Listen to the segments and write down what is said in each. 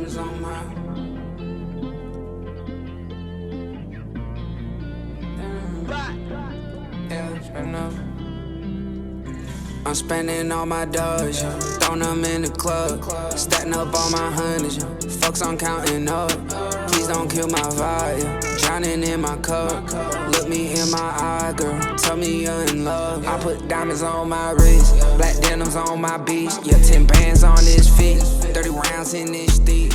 diamonds on my. I'm spending all my dollars, yeah. Throwing them in the club, stacking up all my hundreds, yeah. Fucks, I'm counting up. Please don't kill my vibe, yeah. Drowning in my cup. Look me in my eye, girl. Tell me you're in love. I put diamonds on my wrist, black denims on my beast. Yeah, 10 bands on this feet, 30 rounds in this steep.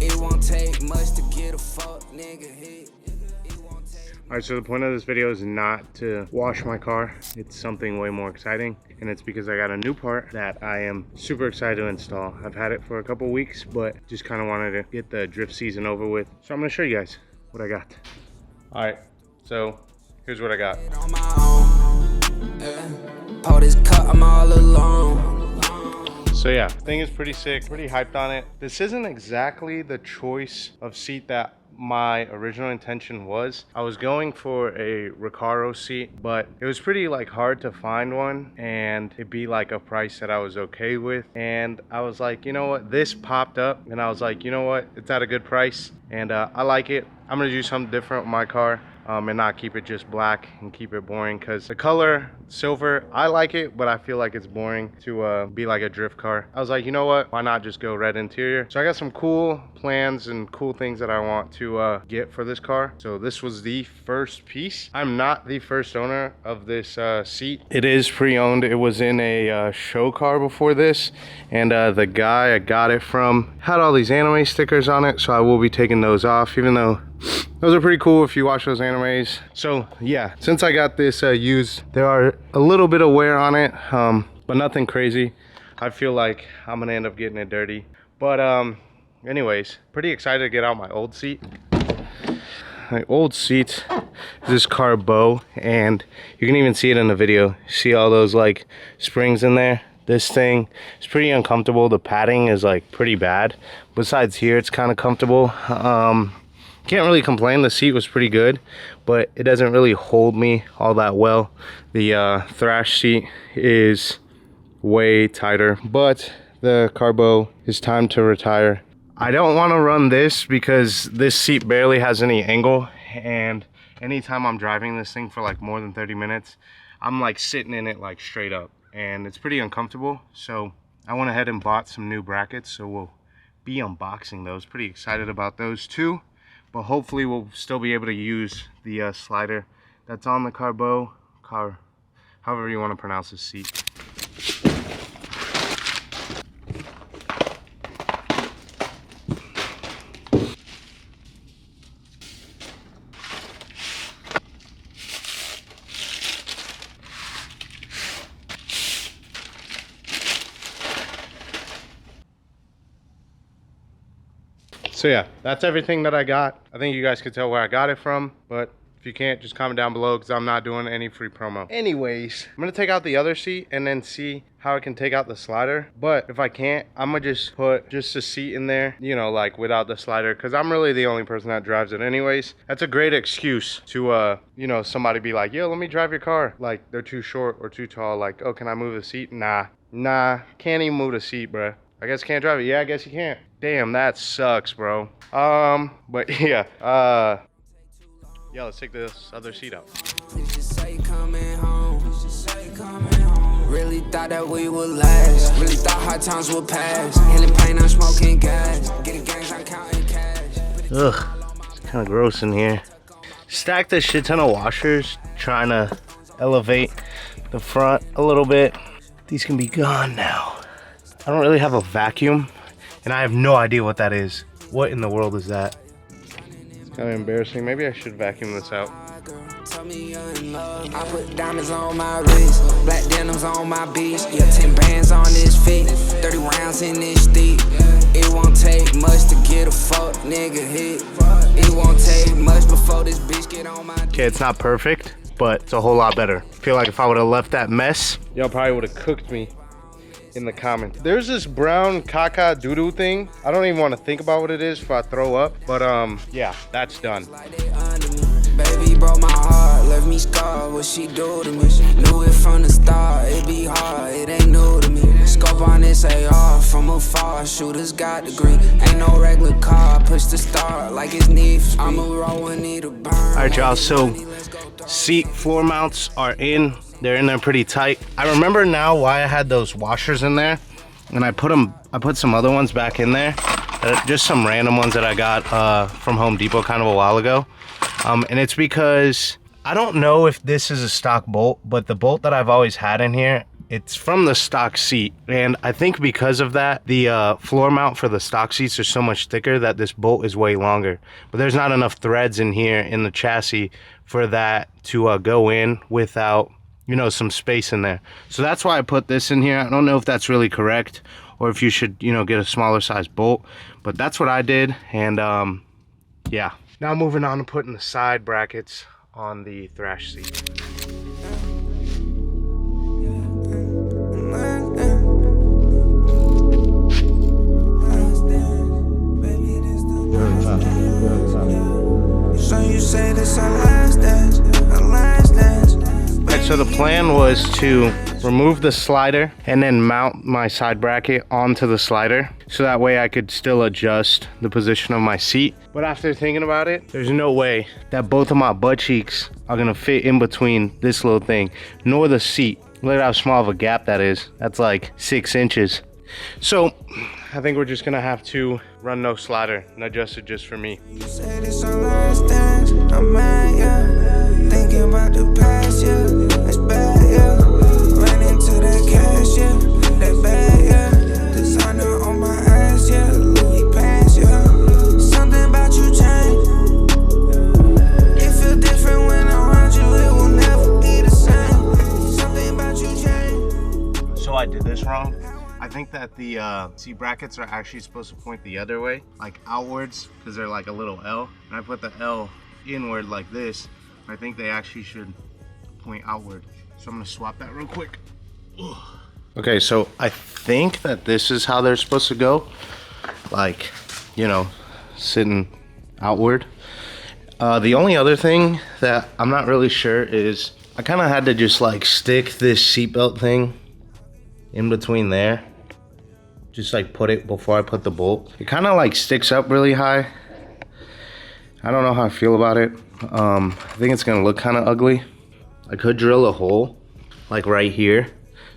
It won't take much to get a fuck nigga hit. Alright, so the point of this video is not to wash my car. It's something way more exciting, and it's because I got a new part that I am super excited to install. I've had it for a couple weeks, but just kind of wanted to get the drift season over with. So I'm going to show you guys what I got. Alright, so here's what I got. So yeah, thing is pretty sick, pretty hyped on it. This isn't exactly the choice of seat that my original intention was. I was going for a Recaro seat, but it was pretty like hard to find one, and it'd be like a price that I was okay with. And I was like, you know what, this popped up, and I was like, you know what, it's at a good price, and I like it. I'm gonna do something different with my car, and not keep it just black and keep it boring, because the color silver, I like it, but I feel like it's boring to be like a drift car. I was like, you know what, why not just go red interior? So I got some cool plans and cool things that I want to get for this car. So this was the first piece. I'm not the first owner of this seat. It is pre-owned. It was in a show car before this, and the guy I got it from had all these anime stickers on it, so I will be taking those off, even though those are pretty cool if you watch those animes. So yeah, since I got this used, there are a little bit of wear on it, but nothing crazy. I feel like I'm gonna end up getting it dirty, but anyways, pretty excited to get out my old seat. My old seat is this Carbo, and you can even see it in the video. See all those like springs in there? This thing is pretty uncomfortable. The padding is like pretty bad. Besides here, it's kind of comfortable. Can't really complain. The seat was pretty good, but it doesn't really hold me all that well. The Thrash seat is way tighter, but the Carbo is time to retire. I don't want to run this because this seat barely has any angle, and anytime I'm driving this thing for like more than 30 minutes, I'm like sitting in it like straight up, and it's pretty uncomfortable. So I went ahead and bought some new brackets, so we'll be unboxing those. Pretty excited about those too. But hopefully we'll still be able to use the slider that's on the Carbo, however you want to pronounce this seat. So yeah, that's everything that I got. I think you guys could tell where I got it from, but if you can't, just comment down below because I'm not doing any free promo. Anyways, I'm gonna take out the other seat and then see how I can take out the slider. But if I can't, I'm gonna just put just a seat in there, you know, like without the slider, because I'm really the only person that drives it anyways. That's a great excuse to, you know, somebody be like, yo, let me drive your car. Like they're too short or too tall. Like, oh, can I move the seat? Nah, can't even move the seat, bruh. I guess you can't drive it. Yeah, I guess you can't. Damn, that sucks, bro. But yeah, let's take this other seat out. Really thought that we would last. Really thought hard times would pass. Healing pain, I'm smoking gas. Getting gangs, I'm counting cash. Ugh, it's kind of gross in here. Stacked a shit ton of washers, trying to elevate the front a little bit. These can be gone now. I don't really have a vacuum, and I have no idea what that is. What in the world is that? It's kind of embarrassing. Maybe I should vacuum this out. I put diamonds on my wrist, black denims on my beast. Yeah, 10 bands on this feet, 30 rounds in this steep. It won't take much to get a fuck nigga hit. It won't take much before this bitch get on my. Okay, it's not perfect, but it's a whole lot better. I feel like if I would have left that mess, y'all probably would have cooked me in the comments. There's this brown caca doo-doo thing. I don't even want to think about what it is if I throw up, but yeah, that's done. Baby broke my heart, left me scarred. What she do to me? Knew it from the start. It be hard, it ain't new to me. Scope on this AR from afar. bar, shooters got the green. Ain't no regular car, push the start like it's Need for Speed. I'm a roll and need a burn. All right, y'all, so seat floor mounts are in. They're in there pretty tight. I remember now why I had those washers in there, and I put some other ones back in there, just some random ones that I got from Home Depot kind of a while ago. And it's because I don't know if this is a stock bolt, but the bolt that I've always had in here, it's from the stock seat, and I think because of that, the floor mount for the stock seats are so much thicker that this bolt is way longer. But there's not enough threads in here in the chassis for that to go in without, you know, some space in there. So that's why I put this in here. I don't know if that's really correct or if you should, you know, get a smaller size bolt, but that's what I did. And yeah. Now moving on to putting the side brackets on the Thrash seat. So the plan was to remove the slider and then mount my side bracket onto the slider, so that way I could still adjust the position of my seat. But after thinking about it, there's no way that both of my butt cheeks are gonna fit in between this little thing, nor the seat. Look at how small of a gap that is. That's like 6 inches. So I think we're just gonna have to run no slider and adjust it just for me. Thinking about the past, yeah, it's bad, yeah. Ran into that cash, yeah, that bad, yeah. Designer on my ass, yeah, Louis pants, yeah. Something about you changed. It feel different when I'm around you, it will never be the same. Something about you changed. So I did this wrong. I think that the seat brackets are actually supposed to point the other way, like outwards, because they're like a little L. And I put the L inward like this. I think they actually should point outward. So I'm gonna swap that real quick. Ugh. Okay, so I think that this is how they're supposed to go. Like, you know, sitting outward. The only other thing that I'm not really sure is I kind of had to just like stick this seatbelt thing in between there. Just like put it before I put the bolt. It kind of like sticks up really high. I don't know how I feel about it. I think it's gonna look kind of ugly. I could drill a hole like right here,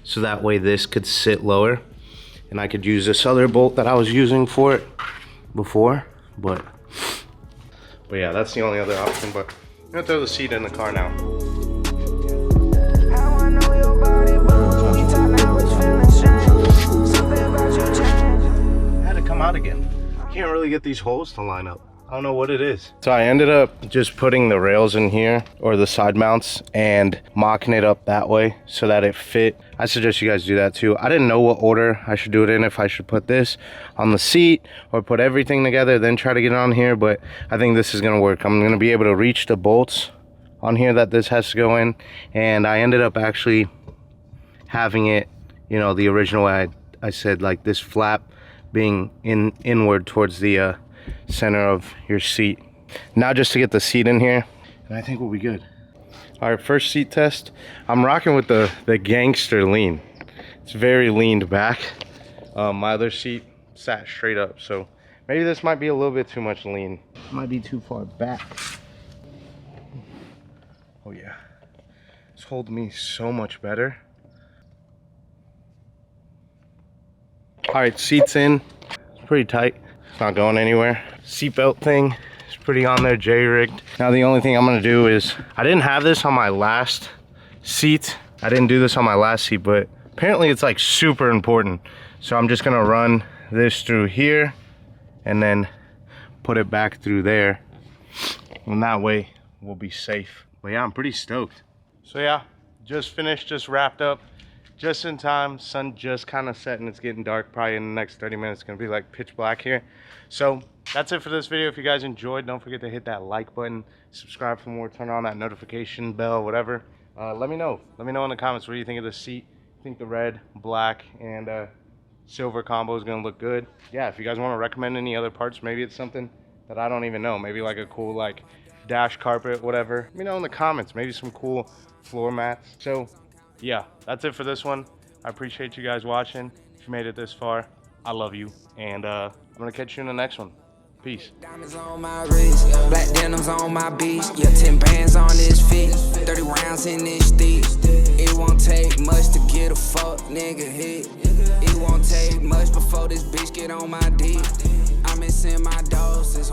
so that way this could sit lower and I could use this other bolt that I was using for it before, but yeah, that's the only other option. But I'm gonna throw the seat in the car now. I had to come out again. Can't really get these holes to line up. I don't know what it is. So I ended up just putting the rails in here, or the side mounts, and mocking it up that way so that it fit. I suggest you guys do that too. I didn't know what order I should do it in, if I should put this on the seat or put everything together then try to get it on here, but I think this is gonna work. I'm gonna be able to reach the bolts on here that this has to go in, and I ended up actually having it, you know, the original way I said, like this flap being inward towards the center of your seat. Now just to get the seat in here, and I think we'll be good. All right, first seat test. I'm rocking with the gangster lean. It's very leaned back. My other seat sat straight up, so maybe this might be a little bit too much lean. Might be too far back. Oh yeah, it's holding me so much better. All right, seat's in. It's pretty tight. It's not going anywhere. Seatbelt thing is pretty on there, J-rigged. Now the only thing I'm gonna do is, I didn't have this on my last seat. I didn't do this on my last seat, but apparently it's like super important. So I'm just gonna run this through here and then put it back through there. And that way we'll be safe. But yeah, I'm pretty stoked. So yeah, just finished, just wrapped up. Just in time. Sun just kind of set and it's getting dark. Probably in the next 30 minutes it's gonna be like pitch black here. So that's it for this video. If you guys enjoyed, don't forget to hit that like button, subscribe for more, turn on that notification bell, whatever. Let me know in the comments, what do you think of the seat? I think the red, black, and silver combo is gonna look good. Yeah, if you guys want to recommend any other parts, maybe it's something that I don't even know, maybe like a cool like dash carpet, whatever. Let me know in the comments, maybe some cool floor mats. So yeah, that's it for this one. I appreciate you guys watching. If you made it this far, I love you, and I'm gonna catch you in the next one. Peace. Diamonds on my wrist, black denims on my beach. Yeah, 10 bands on this feet, 30 rounds in this thief. It won't take much to get a fuck nigga hit. It won't take much before this bitch get on my dick. I'm missing my doses.